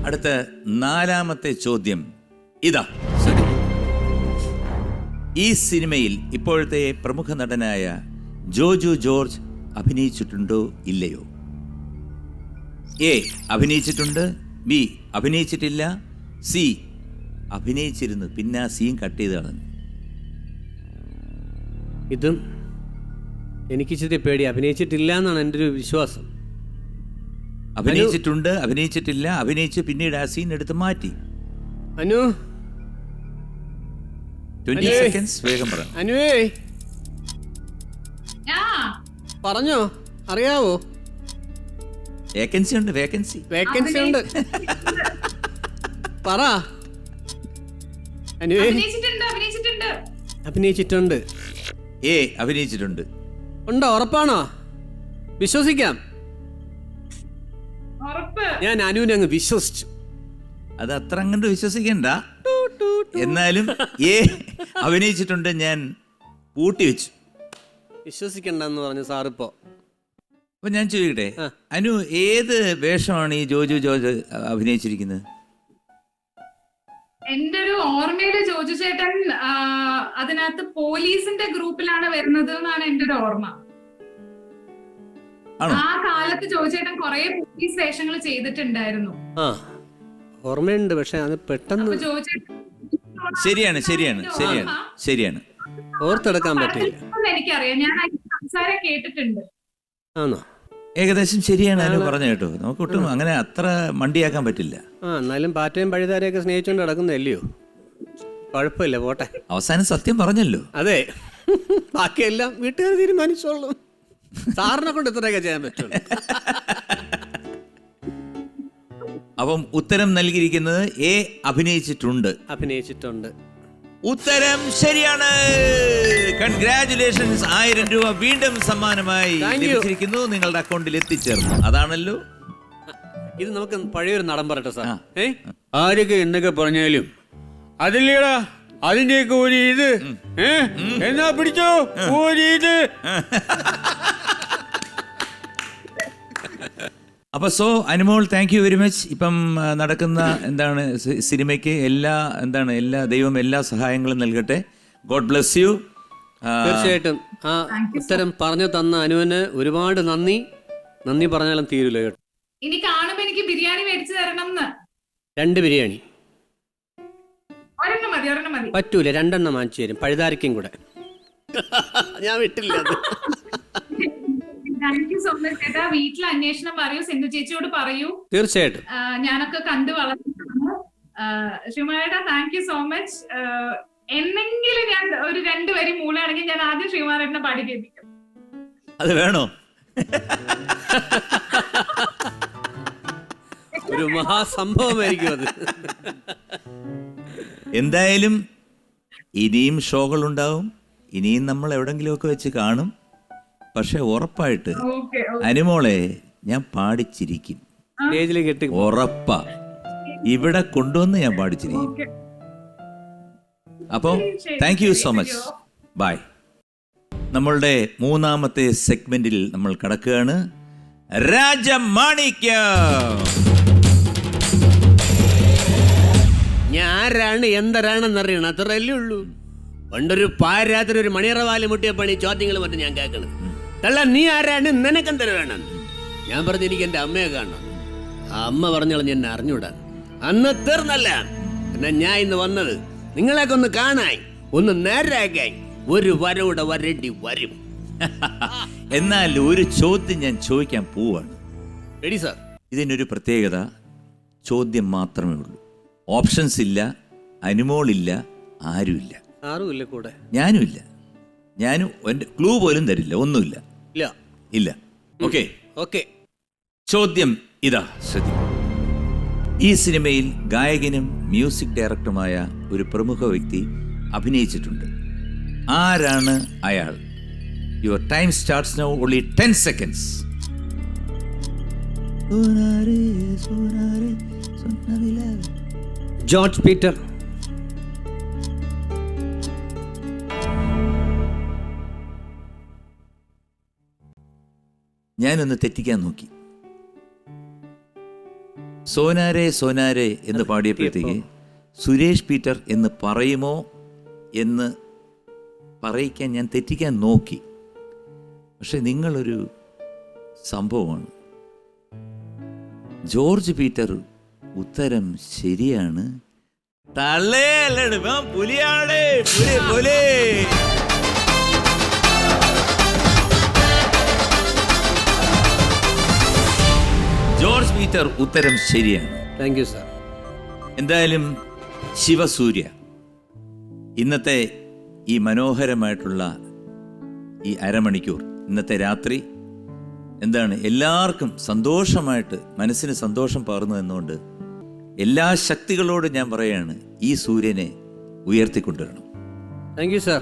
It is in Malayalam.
അടുത്ത 4-ാമത്തെ ചോദ്യം ഇതാ. ഈ സിനിമയിൽ ഇപ്പോഴത്തെ പ്രമുഖ നടനായ ജോജു ജോർജ് അഭിനയിച്ചിട്ടുണ്ടോ ഇല്ലയോ? എ അഭിനയിച്ചിട്ടുണ്ട്, ബി അഭിനയിച്ചിട്ടില്ല, സി അഭിനയിച്ചിരുന്നു പിന്നെ ആ സീൻ കട്ട് ചെയ്ത് കളഞ്ഞു. ഇതും എനിക്കിച്ചിരി പേടി. അഭിനയിച്ചിട്ടില്ല എന്നാണ് എൻ്റെ ഒരു വിശ്വാസം. അഭിനയിച്ചിട്ടുണ്ട്, അഭിനയിച്ചിട്ടില്ല, അഭിനയിച്ച് പിന്നീട് ആ സീൻ എടുത്ത് മാറ്റി. അനു 20 seconds വേഗം പറ. അനുവേ പറഞ്ഞോ, അറിയാവോ? വേക്കൻസി ഉണ്ട്, വേക്കൻസി ഉണ്ട്. പറ അനുവേ. അഭിനയിച്ചിട്ടുണ്ട്. ഏ അഭിനയിച്ചിട്ടുണ്ട്. ഉണ്ടോ? ഉറപ്പാണോ? വിശ്വസിക്കാം. ഞാൻ അനുവിനെ അങ്ങ് വിശ്വസിച്ചു. അത് അത്ര അങ്ങോട്ട് വിശ്വസിക്കണ്ട. എന്നാലും ഏ അഭിനയിച്ചിട്ടുണ്ട്, ഞാൻ പൂട്ടി വെച്ചു. വിശ്വസിക്കണ്ടെന്ന് പറഞ്ഞു സാറിപ്പോ. അപ്പൊ ഞാൻ ചോദിക്കട്ടെ, അനു ഏത് വേഷമാണ് ഈ ജോജു ജോർജ് അഭിനയിച്ചിരിക്കുന്നത്? എന്റെ ഒരു ഓർമ്മയില് ജോജു ചേട്ടൻ അതിനകത്ത് പോലീസിന്റെ ഗ്രൂപ്പിലാണ് വരുന്നത് എന്നാണ് എന്റെ ഒരു ഓർമ്മ. ആ കാലത്ത് ജോജു ചേട്ടൻ കുറെ പോലീസ് വേഷങ്ങൾ ചെയ്തിട്ടുണ്ടായിരുന്നു. ഓർമ്മയുണ്ട്, പക്ഷെ അത് പെട്ടെന്ന് ശരിയാണ് ശരിയാണ് ശരിയാണ് ശരിയാണ് ഓർത്തെടുക്കാൻ പറ്റില്ല. എനിക്കറിയാം, ഞാൻ സംസാരം കേട്ടിട്ടുണ്ട്. ആണോ? ഏകദേശം ശരിയാണ് അനു പറഞ്ഞു കേട്ടോ. നമുക്ക് ഒട്ടും അങ്ങനെ അത്ര മണ്ടിയാക്കാൻ പറ്റില്ല. എന്നാലും പാറ്റയും പഴുതാരെയൊക്കെ സ്നേഹിച്ചുകൊണ്ട് നടക്കുന്നതല്ലയോ, കുഴപ്പമില്ല, പോട്ടെ. അവസാനം സത്യം പറഞ്ഞല്ലോ. അതെ, ബാക്കിയെല്ലാം വീട്ടുകാർ തീരുമാനിച്ചോളും. സാറിനെ കൊണ്ട് ഇത്രയൊക്കെ ചെയ്യാൻ പറ്റുള്ളൂ. അപ്പം ഉത്തരം നൽകിയിരിക്കുന്നത് എ അഭിനയിച്ചിട്ടുണ്ട്. അഭിനയിച്ചിട്ടുണ്ട്. ഉത്തരം ശരിയാണ്. കൺഗ്രാറ്റുലേഷൻസ്. 1000 രൂപ വീണ്ടും സമ്മാനമായി ലഭിച്ചിരിക്കുന്നു, നിങ്ങളുടെ അക്കൗണ്ടിൽ എത്തിച്ചേർന്നു. അതാണല്ലോ ഇത്. നമുക്ക് പഴയൊരു നടൻ പറയട്ടെ സാർ. ആരൊക്കെ എന്തൊക്കെ പറഞ്ഞാലും അതില്ലേടാ അതിന്റെയൊക്കെ ഒരു ഇത് എന്നാ പിടിച്ചോ ഒരു ഇത്. അപ്പൊ Anumol, thank you very much. ഇപ്പം നടക്കുന്ന എന്താണ് സിനിമയ്ക്ക് എല്ലാ ദൈവം എല്ലാ സഹായങ്ങളും നൽകട്ടെ. God bless you. തീർച്ചയായിട്ടും ആ ഉത്തരം പറഞ്ഞു തന്ന അനുവിന് ഒരുപാട് നന്ദി. നന്ദി പറഞ്ഞാലും തീരൂല കേട്ടോ. ഇനി കാണുമ്പോ എനിക്ക് ബിരിയാണി മേടിച്ചു തരണം. 2 ബിരിയാണി ഒരെണ്ണം മതി. പറ്റൂല, 2 എണ്ണം വാങ്ങിച്ചു തരും, പഴുതാരക്കും കൂടെ. ഞാൻ വിട്ടില്ല. താങ്ക് യു സോ മച്ച് ചേട്ടാ. വീട്ടിൽ അന്വേഷണം പറയൂ, സിന്ധു ചേച്ചിയോട് പറയൂ. തീർച്ചയായിട്ടും ഞാനൊക്കെ കണ്ടു വളർന്നിട്ടാണ്. ശ്രീമാനേട്ടാ താങ്ക് യു സോ മച്ച്. എന്നെങ്കിലും ഞാൻ ഒരു 2 വരി മൂളാണെങ്കിൽ ഞാൻ ആദ്യം ശ്രീമാനേട്ടനെ പാടി കേൾപ്പിക്കും. അത് വേണോ? ഒരു മഹാസംഭവമായിരിക്കും അത്. എന്തായാലും ഇനിയും ഷോകൾ ഉണ്ടാവും, ഇനിയും നമ്മൾ എവിടെങ്കിലുമൊക്കെ വെച്ച് കാണും. പക്ഷെ ഉറപ്പായിട്ട് അനുമോളെ ഞാൻ പാടിച്ചിരിക്കും. ഉറപ്പാ, ഇവിടെ കൊണ്ടുവന്ന് ഞാൻ പാടിച്ചിരിക്കും. അപ്പോൾ thank you so much. Bye. നമ്മളുടെ 3-ാമത്തെ സെഗ്മെന്റിൽ നമ്മൾ കടക്കുകയാണ്. രാജമാണിക്യം. ഞാനാണ് എന്തരാണെന്നറിയണം, അത്രല്ലേ ഉള്ളൂ. പണ്ടൊരു പാരാത്രി ഒരു മണിയറവാല് മുട്ടിയ പണി ചോദ്യങ്ങൾ മറ്റും ഞാൻ കേൾക്കണം. തള്ള നീ ആരാണ്, നിനക്കെന്തര വേണം? ഞാൻ പറഞ്ഞു എനിക്ക് എന്റെ അമ്മയെ കാണണം. ആ അമ്മ പറഞ്ഞോളഞ്ഞ് എന്നെ അറിഞ്ഞൂടാ. അന്ന് തീർന്നല്ല. എന്നാ ഞാൻ ഇന്ന് വന്നത് നിങ്ങളെയൊക്കെ ഒന്ന് കാണാൻ, ഒന്ന് നേരാക്കാൻ. ഒരു വരവിടെ വരേണ്ടി വരും. എന്നാൽ ഒരു ചോദ്യം ഞാൻ ചോദിക്കാൻ പോവാണ്. Ready sir? ഇതിനൊരു പ്രത്യേകത, ചോദ്യം മാത്രമേ ഉള്ളൂ. ഓപ്ഷൻസ് ഇല്ല, അനുമോളില്ല, ആരുമില്ല. ആരുമില്ല കൂടെ, ഞാനും എൻ്റെ ക്ലൂ പോലും തരില്ല, ഒന്നുമില്ല. ഇല്ല. ഓക്കെ. ചോദ്യം ഇതാ, ശ്രദ്ധിക്കും. ഈ സിനിമയിൽ ഗായകനും മ്യൂസിക് ഡയറക്ടറുമായ ഒരു പ്രമുഖ വ്യക്തി അഭിനയിച്ചിട്ടുണ്ട്. ആരാണ് അയാൾ? Your time starts now. Only 10 seconds. George Peter. ഞാനൊന്ന് തെറ്റിക്കാൻ നോക്കി. സോനാരെ സോനാരെ എന്ന് പാടിയപ്പോഴത്തേക്ക് സുരേഷ് പീറ്റർ എന്ന് പറയുമോ എന്ന് പറയിക്കാൻ ഞാൻ തെറ്റിക്കാൻ നോക്കി. പക്ഷെ നിങ്ങളൊരു സംഭവമാണ്. ജോർജ് പീറ്റർ ഉത്തരം ശരിയാണ്. പുലിയാണ് പുലി. ജോർജ് പീറ്റർ ഉത്തരം ശരിയാണ്. Thank you sir. എന്തായാലും ശിവസൂര്യ, ഇന്നത്തെ ഈ മനോഹരമായിട്ടുള്ള ഈ അരമണിക്കൂർ, ഇന്നത്തെ രാത്രി എന്താണ് എല്ലാവർക്കും സന്തോഷമായിട്ട് മനസ്സിന് സന്തോഷം പകർന്നു എന്നുകൊണ്ട് എല്ലാ ശക്തികളോടും ഞാൻ പറയാണ്, ഈ സൂര്യനെ ഉയർത്തിക്കൊണ്ടുവരണം. Thank you sir.